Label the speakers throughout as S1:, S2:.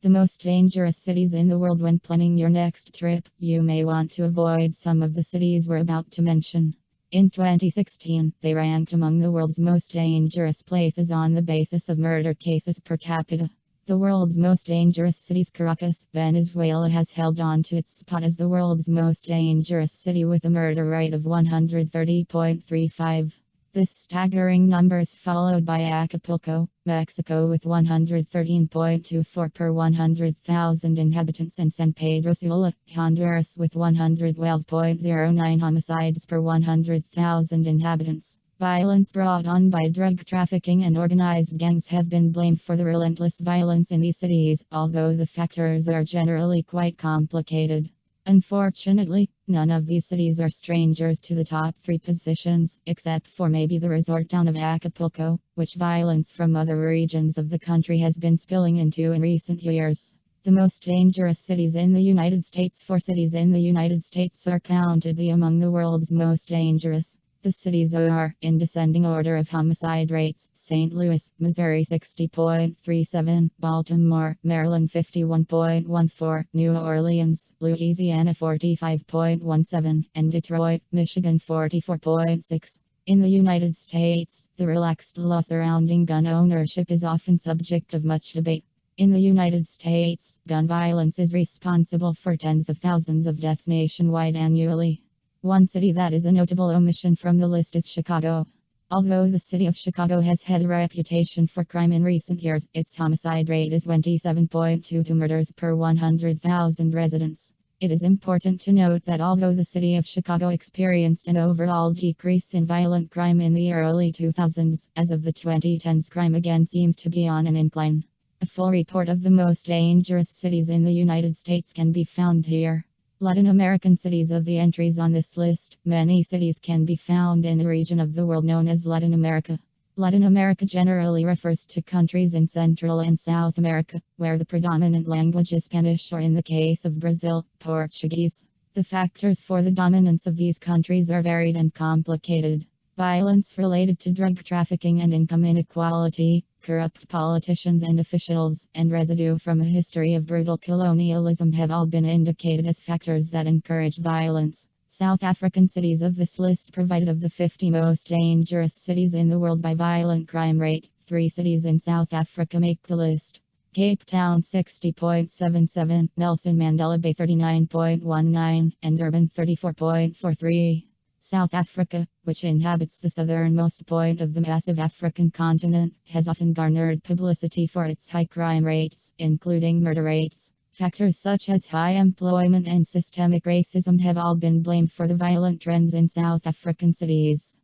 S1: The most dangerous cities in the world. When planning your next trip, you may want to avoid some of the cities we're about to mention. In 2016, they ranked among the world's most dangerous places on the basis of murder cases per capita. The world's most dangerous cities. Caracas, Venezuela has held on to its spot as the world's most dangerous city with a murder rate of 130.35. This staggering number is followed by Acapulco, Mexico with 113.24 per 100,000 inhabitants, and San Pedro Sula, Honduras with 112.09 homicides per 100,000 inhabitants. Violence brought on by drug trafficking and organized gangs have been blamed for the relentless violence in these cities, although the factors are generally quite complicated. Unfortunately, none of these cities are strangers to the top three positions, except for maybe the resort town of Acapulco, which violence from other regions of the country has been spilling into in recent years. The most dangerous cities in the United States. 4 cities in the United States are counted among the world's most dangerous. The cities are, in descending order of homicide rates: St. Louis, Missouri 60.37, Baltimore, Maryland 51.14, New Orleans, Louisiana 45.17, and Detroit, Michigan 44.6. In the United States, the relaxed law surrounding gun ownership is often subject of much debate. In the United States, gun violence is responsible for tens of thousands of deaths nationwide annually. One city that is a notable omission from the list is Chicago. Although the city of Chicago has had a reputation for crime in recent years, its homicide rate is 27.22 murders per 100,000 residents. It is important to note that although the city of Chicago experienced an overall decrease in violent crime in the early 2000s, as of the 2010s, crime again seems to be on an incline. A full report of the most dangerous cities in the United States can be found here. Latin American cities. Of the entries on this list, many cities can be found in a region of the world known as Latin America. Latin America generally refers to countries in Central and South America, where the predominant language is Spanish, or in the case of Brazil, Portuguese. The factors for the dominance of these countries are varied and complicated. Violence related to drug trafficking and income inequality, corrupt politicians and officials, and residue from a history of brutal colonialism have all been indicated as factors that encourage violence. South African cities. Of this list provided of the 50 most dangerous cities in the world by violent crime rate, 3 cities in South Africa make the list. Cape Town 60.77, Nelson Mandela Bay 39.19, and Durban 34.43. South Africa, which inhabits the southernmost point of the massive African continent, has often garnered publicity for its high crime rates, including murder rates. Factors such as high employment and systemic racism have all been blamed for the violent trends in South African cities.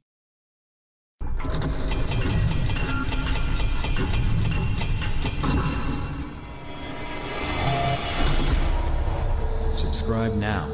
S2: Subscribe now.